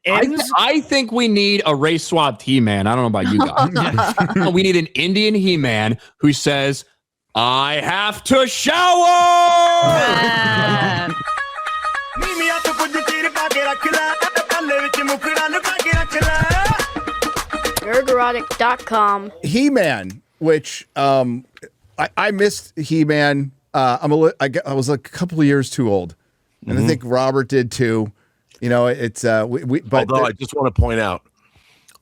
I think we need a race swapped He-Man. I don't know about you guys. We need an Indian He-Man who says, I have to shower! Nerdrotic.com. He-Man, which I missed He-Man. I was a couple of years too old, and I think Robert did too. You know, it's although I just want to point out,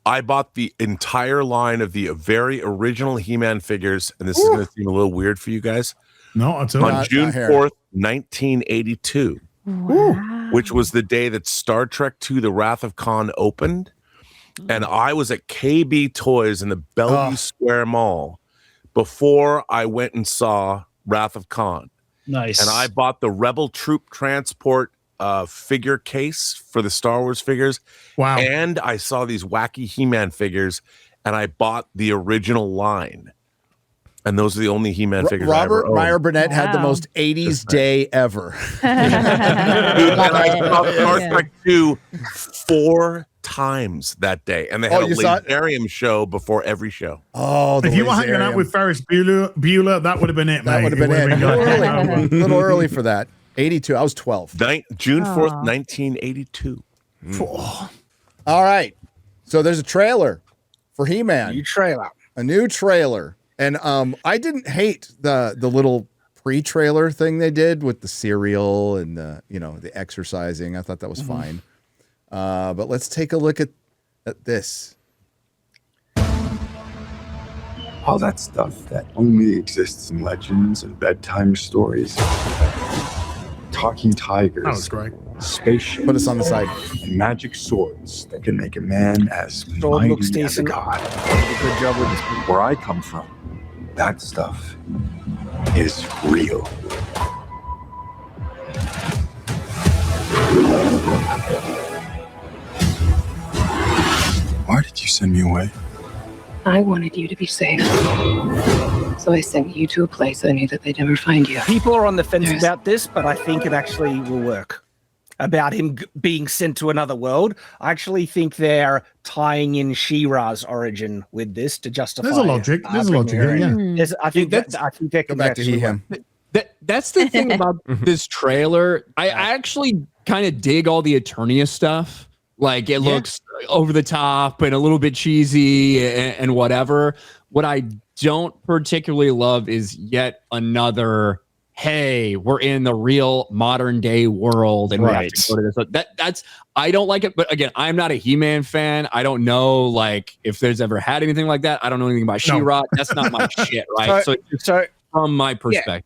I bought the entire line of the very original He-Man figures, and this is going to seem a little weird for you guys. No, it's on June 4th, 1982, which was the day that Star Trek II: The Wrath of Khan opened. And I was at KB Toys in the Bellevue Square Mall before I went and saw Wrath of Khan. Nice. And I bought the Rebel Troop Transport figure case for the Star Wars figures. Wow. And I saw these wacky He-Man figures, and I bought the original line. And those are the only He-Man figures Robert I ever owned. Meyer Burnett had the most 80s day ever. And I saw Star Trek 2 4 times that day, and they had a Laserium show before every show. Oh, if you were hanging out with Ferris Bueller, that would have been it, that mate. would have been it. A little early for that. 82. I was 12. June 4th, 1982. All right. So there's a trailer for He-Man. A new trailer. And I didn't hate the little pre-trailer thing they did with the cereal and the exercising. I thought that was fine. But let's take a look at this. All that stuff that only exists in legends and bedtime stories. Talking tigers. That was great. Spaceships. Put us on the side. And magic swords that can make a man as mighty as a god. Good job with this. Where I come from, that stuff is real. Why did you send me away? I wanted you to be safe. So I sent you to a place I knew that they'd never find you. People are on the fence about this, but I think it actually will work. About him being sent to another world. I actually think they're tying in She-Ra's origin with this to justify. There's a logic. There's a logic here, yeah. I think that Go back to him. That's the thing about this trailer. I actually kind of dig all the Eternia stuff. Like, it looks over the top and a little bit cheesy and whatever. What I don't particularly love is yet another, hey, we're in the real modern day world and we have to go to this. That's I don't like it. But again, I'm not a He-Man fan. I don't know like if there's ever had anything like that. I don't know anything about She-Ra. That's not my shit, right? So from my perspective.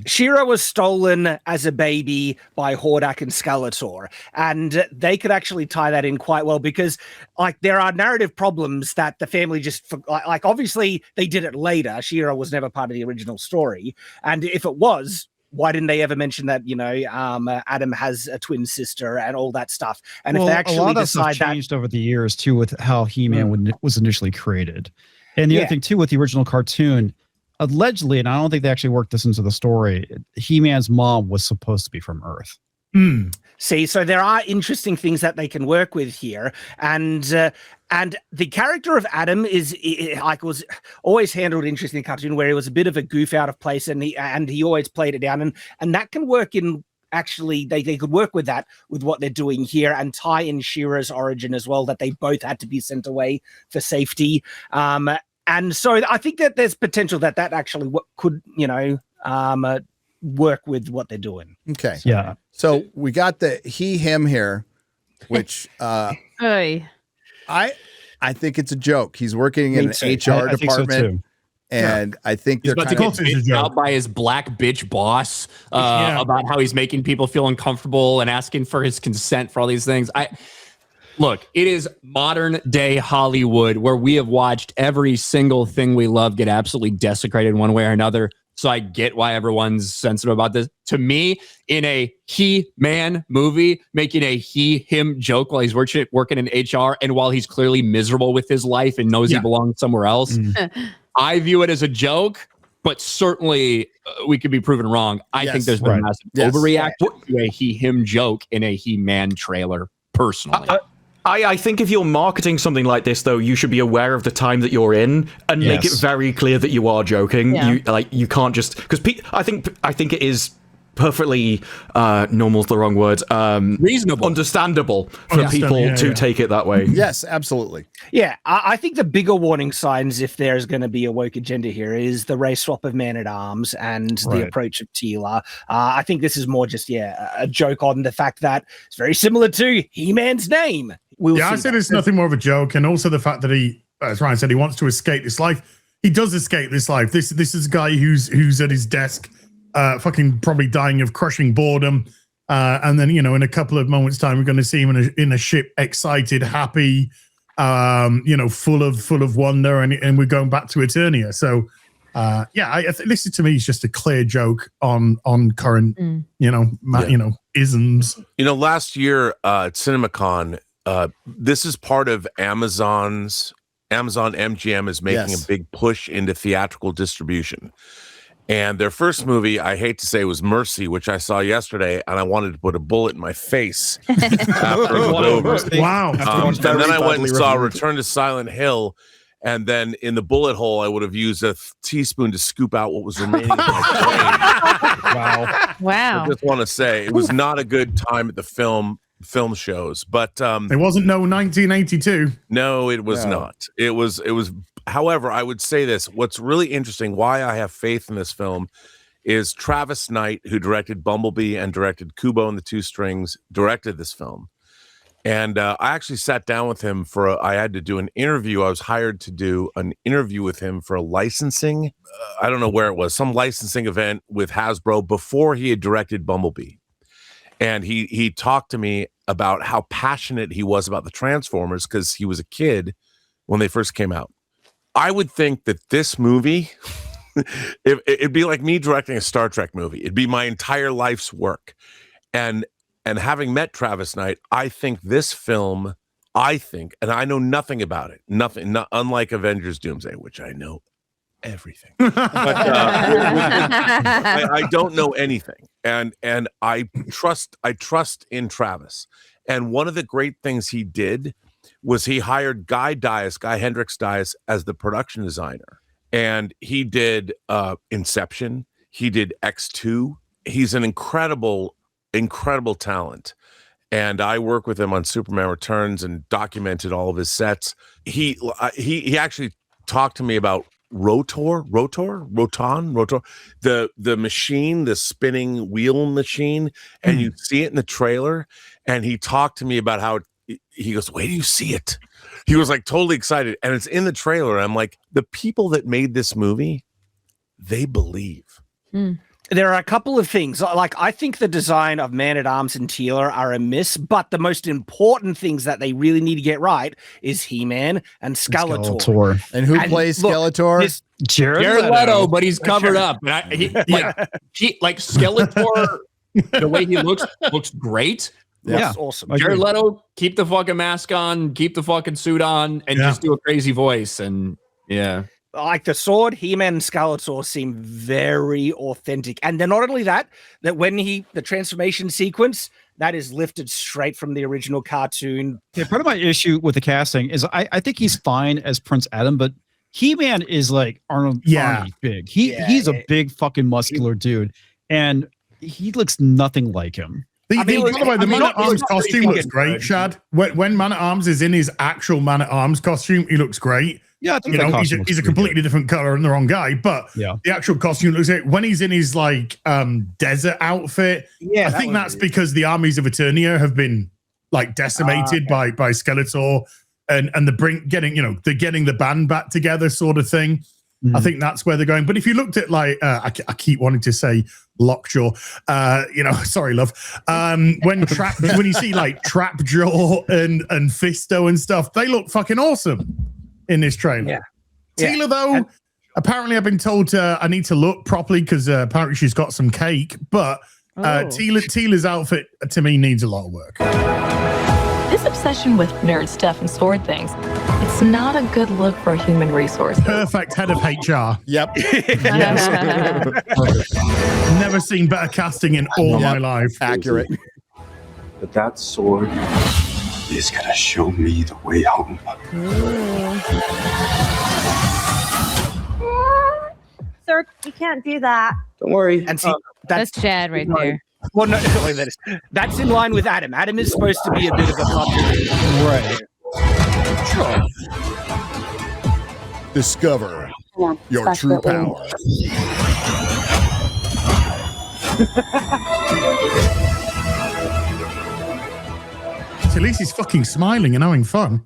She-Ra was stolen as a baby by Hordak and Skeletor, and they could actually tie that in quite well because, like, there are narrative problems that the family just like. Obviously, they did it later. She-Ra was never part of the original story, and if it was, why didn't they ever mention that? Adam has a twin sister and all that stuff. And if they actually a lot of that decide stuff changed over the years too, with how He-Man was initially created, and the other thing too with the original cartoon. Allegedly, and I don't think they actually worked this into the story, He-Man's mom was supposed to be from Earth. See, so there are interesting things that they can work with here, and the character of Adam was always handled interesting in the cartoon, where he was a bit of a goof out of place, and he always played it down, and that can work in. Actually, they could work with that, with what they're doing here, and tie in She-Ra's origin as well, that they both had to be sent away for safety. And so I think that there's potential that actually could, work with what they're doing. Okay. Yeah. So we got the him here, which I think it's a joke. He's working in an HR department. And I think they're kind of bitched out by his black bitch boss about how he's making people feel uncomfortable and asking for his consent for all these things. Look, it is modern day Hollywood where we have watched every single thing we love get absolutely desecrated in one way or another. So I get why everyone's sensitive about this. To me, in a He-Man movie, making a him joke while he's working in HR and while he's clearly miserable with his life and knows he belongs somewhere else, I view it as a joke. But certainly, we could be proven wrong. I think there's been a massive overreaction to a him joke in a He-Man trailer, personally. I think if you're marketing something like this, though, you should be aware of the time that you're in and make it very clear that you are joking. Yeah. You can't just because I think it is perfectly normal's the wrong word. Reasonable, understandable for people to take it that way. Yes, absolutely. Yeah, I think the bigger warning signs, if there's going to be a woke agenda here, is the race swap of Man-at-Arms and the approach of Teela. I think this is more just a joke on the fact that it's very similar to He-Man's name. I said it's nothing more of a joke, and also the fact that he, as Ryan said, he wants to escape this life. He does escape this life. This is a guy who's at his desk, fucking probably dying of crushing boredom, and then in a couple of moments' time, we're going to see him in a ship, excited, happy, full of wonder, and we're going back to Eternia. So, this to me is just a clear joke on current, isms. Last year at CinemaCon. This is part of Amazon MGM is making a big push into theatrical distribution. And their first movie, I hate to say, was Mercy, which I saw yesterday, and I wanted to put a bullet in my face after it was over. Wow. And then I went and saw Return to Silent Hill, and then in the bullet hole, I would have used a teaspoon to scoop out what was remaining in my brain. Wow. I just want to say, it was not a good time at the film shows, but it wasn't 1982. No, it was not. It was however, I would say this, what's really interesting, why I have faith in this film, is Travis Knight, who directed Bumblebee and directed Kubo and the Two Strings, directed this film. And I actually sat down with him I had to do an interview. I was hired to do an interview with him for a licensing, I don't know where it was, some licensing event with Hasbro before he had directed Bumblebee. And he talked to me about how passionate he was about the Transformers because he was a kid when they first came out. I would think that this movie, it'd be like me directing a Star Trek movie. It'd be my entire life's work. And having met Travis Knight, I think this film, and I know nothing about it, unlike Avengers Doomsday, which I know everything. But I don't know anything. And I trust in Travis. And one of the great things he did was he hired Guy Hendrix Dias, as the production designer. And he did Inception. He did X2. He's an incredible talent. And I work with him on Superman Returns and documented all of his sets. He actually talked to me about Rotor, the machine, the spinning wheel machine, and you see it in the trailer. And he talked to me about how he goes, "Wait, do you see it?" He was like totally excited, and it's in the trailer. I'm like, the people that made this movie, they believe. There are a couple of things. Like, I think the design of Man-at-Arms and Teela are a miss, but the most important things that they really need to get right is He-Man and Skeletor. And who plays Skeletor? Jared Leto, but he's covered up. And Skeletor, the way he looks great. That's awesome. Jared Leto, keep the fucking mask on, keep the fucking suit on, and just do a crazy voice. And like the sword, He-Man and Skeletor seem very authentic. And then not only that when the transformation sequence, that is lifted straight from the original cartoon. Yeah, part of my issue with the casting is I think he's fine as Prince Adam, but He-Man is like Arnold big. He's a big fucking muscular dude, and he looks nothing like him. By the way, the Man-at-Arms costume looks great, Chad. When Man-at-Arms is in his actual Man-at-Arms costume, he looks great. Yeah, I think he's a completely different color and the wrong guy, but the actual costume looks great. When he's in his like desert outfit, I think that's because the armies of Eternia have been like decimated by Skeletor and getting the band back together sort of thing. I think that's where they're going. But if you looked at like I keep wanting to say Lockjaw, sorry, love. When you see like Trapjaw and Fisto and stuff, they look fucking awesome in this trailer. Teela, though, apparently I've been told I need to look properly because apparently she's got some cake. But Teela's outfit to me needs a lot of work. This obsession with nerd stuff and sword things, it's not a good look for a human resource. Perfect head of HR. Yep. Never seen better casting in all my life. Accurate. But that sword He's gonna show me the way home. Sir, you can't do that. Don't worry. And see, that's Chad right there. Well, no, that's in line with Adam. Adam is supposed to be a bit of a contradiction. Right. Sure. Discover your true power. At least he's fucking smiling and having fun.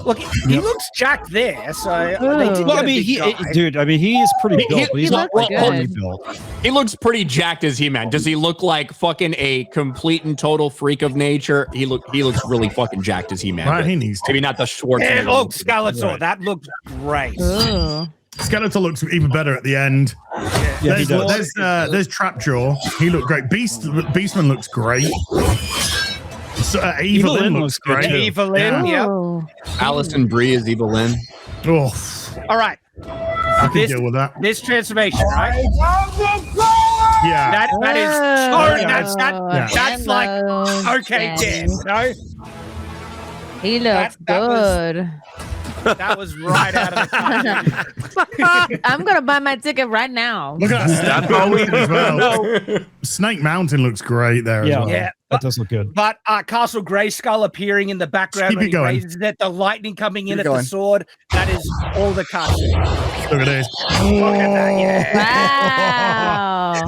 Look, he looks jacked there, so they did well, I mean, he is pretty built, but he's not like fully built. He looks pretty jacked as He-Man. Does he look like fucking a complete and total freak of nature? He looks really fucking jacked as He-Man. Right, he needs to. Maybe not the Schwarzenegger. And look, Skeletor, right. That looked great. Skeletor looks even better at the end. Yeah, there's Trapjaw. He looked great. Beastman looks great. So, Evelyn looks great. Evelyn, yeah. Alison Brie is Evelyn. Oh. All right. I can deal with that. This transformation, right? Yeah. That is. That's like okay, Dan. No. He looks good. That was right out of the cartoon. I'm gonna buy my ticket right now. Look at that Mountain as well. Snake Mountain looks great there as well. Yeah, that does look good. But Castle Grayskull appearing in the background when he raises it, the lightning coming in at the sword, that is all the cartoon. Look at this. Look at that, yeah. Wow.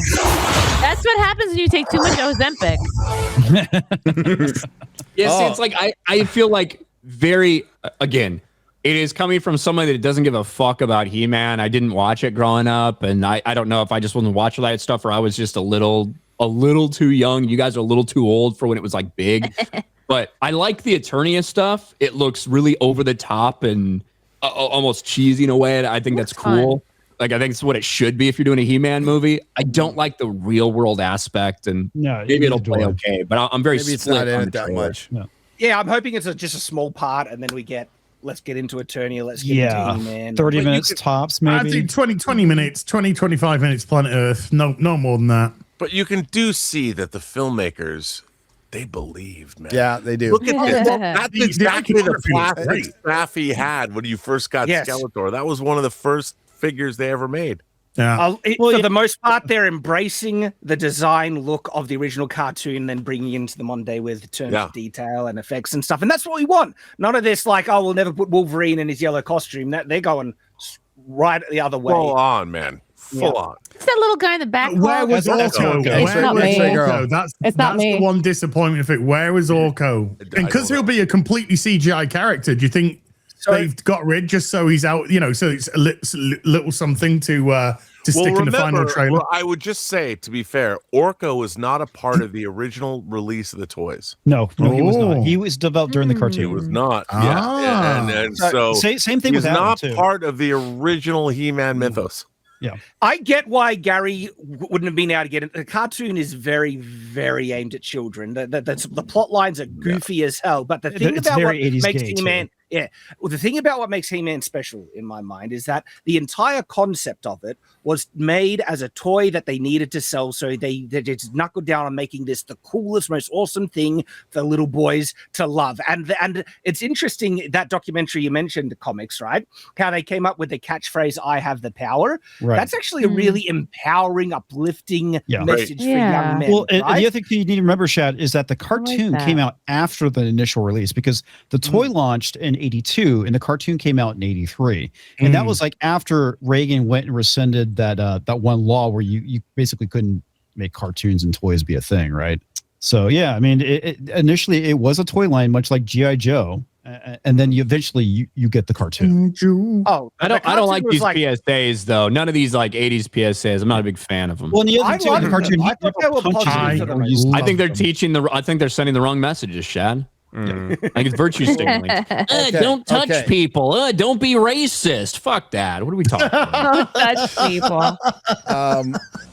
That's what happens when you take too much Ozempic. See, it's like I feel like again, it is coming from somebody that doesn't give a fuck about He-Man. I didn't watch it growing up, and I don't know if I just wasn't watching that stuff or I was just a little too young. You guys are a little too old for when it was like big. But I like the Eternia stuff. It looks really over the top and almost cheesy in a way. I think that's cool. Fun. Like, I think it's what it should be if you're doing a He-Man movie. I don't like the real world aspect, and maybe it'll play okay. But I'm very split not in it that much. Yeah, I'm hoping it's just a small part, and then let's get into Eternia. Let's get into He-Man. 30 minutes tops, maybe. I think 20 minutes, 25 minutes, Planet Earth. No more than that. But you can see that the filmmakers, they believed, man. Yeah, they do. Look at this. That's exactly the plastic staff he had when you first got Skeletor. That was one of the first figures they ever made. Yeah. For the most part, they're embracing the design look of the original cartoon, then bringing into the modern day with terms of detail and effects and stuff. And that's what we want. None of this like, we'll never put Wolverine in his yellow costume. They're going right the other way. Full on, man. Full on. It's that little guy in the back. Where was Orko? That's the one disappointment of it. Where was Orko? And because he'll be a completely CGI character, do you think they've got rid just so he's out, so it's a little something to stick in the final trailer? Well, I would just say, to be fair, Orko was not a part of the original release of the toys. No, he was not. He was developed during the cartoon. He was not. Yeah. And so same thing with Adam, not too. Part of the original He-Man mythos. Yeah, I get why Gary wouldn't have been able to get it. The cartoon is very, very aimed at children. The plot lines are goofy as hell. But the thing about what makes He-Man, the thing about what makes He-Man special in my mind is that the entire concept of it was made as a toy that they needed to sell. So they just knuckled down on making this the coolest, most awesome thing for little boys to love. And it's interesting, that documentary you mentioned, the comics, right? How they came up with the catchphrase, "I have the power." Right. That's actually a really empowering, uplifting message for young men. Well, and the other thing you need to remember, Shad, is that the cartoon came out after the initial release, because the toy launched in 82 and the cartoon came out in 83. And that was like after Reagan went and rescinded that one law where you basically couldn't make cartoons and toys be a thing, right? So yeah, I mean, initially it was a toy line, much like G.I. Joe. And then you get the cartoon. Oh, I don't like these PSAs though. None of these like 80s PSAs. I'm not a big fan of them. Well, the other the cartoon, I think they're I think they're sending the wrong messages, Shad. I think it's virtue signaling. Don't touch people. Don't be racist. Fuck that. What are we talking about? Don't touch people.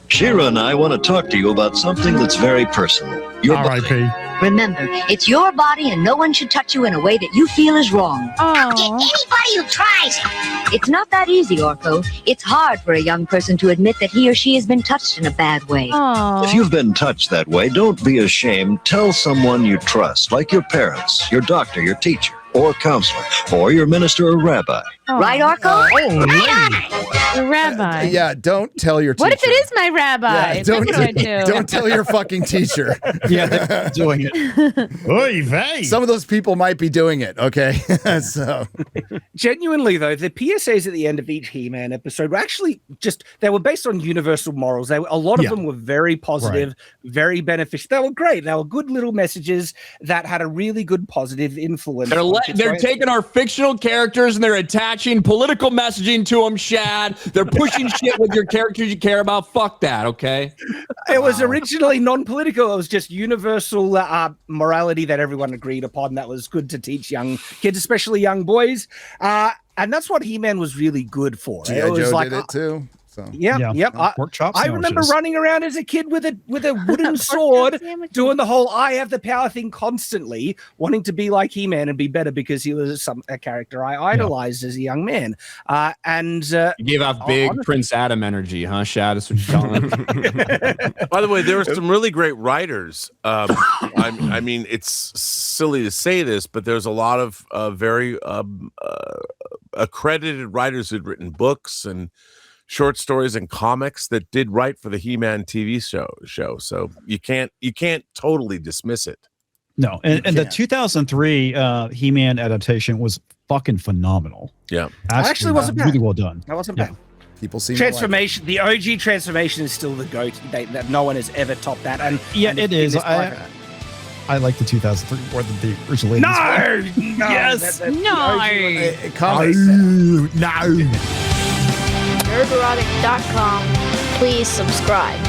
Shira and I want to talk to you about something that's very personal. Your R.I.P. Remember, it's your body and no one should touch you in a way that you feel is wrong. Anybody who tries it. It's not that easy, Orko. It's hard for a young person to admit that he or she has been touched in a bad way. If you've been touched that way, don't be ashamed. Tell someone you trust, like your parents, your doctor, your teacher, or counselor, or your minister or rabbi. Right, Orko? The rabbi. Yeah, don't tell your teacher. What if it is my rabbi? Yeah, don't, What do I do? don't tell your fucking teacher. Yeah, they're doing it. Oy vey. Some of those people might be doing it, okay? So Genuinely, though, the PSAs at the end of each He-Man episode were actually they were based on universal morals. A lot of them were very positive, very beneficial. They were great. They were good little messages that had a really good positive influence. They're taking our fictional characters and they're attaching political messaging to them, Shad. They're pushing shit with your characters you care about. Fuck that, okay? It was originally non-political. It was just universal morality that everyone agreed upon. That was good to teach young kids, especially young boys. And that's what He-Man was really good for. G.I. It was Joe like, did it too. So. Yep. I remember running around as a kid with a wooden sword, doing the whole "I have the power" thing constantly, wanting to be like He-Man and be better because he was a character I idolized as a young man. You gave off big Prince Adam energy, huh, Shad? That's what you're calling. By the way, there were some really great writers. I mean, it's silly to say this, but there's a lot of very accredited writers who'd written books and short stories and comics that did write for the He-Man TV show. So you can't totally dismiss it. No, and the 2003 He-Man adaptation was fucking phenomenal. Yeah, actually wasn't bad. Really well done. That wasn't bad. People see transformation. The OG transformation is still the GOAT. That no one has ever topped that. And it is. I like the 2003 more than the original. No, yes, no. No. Nerdrotic.com. Please subscribe.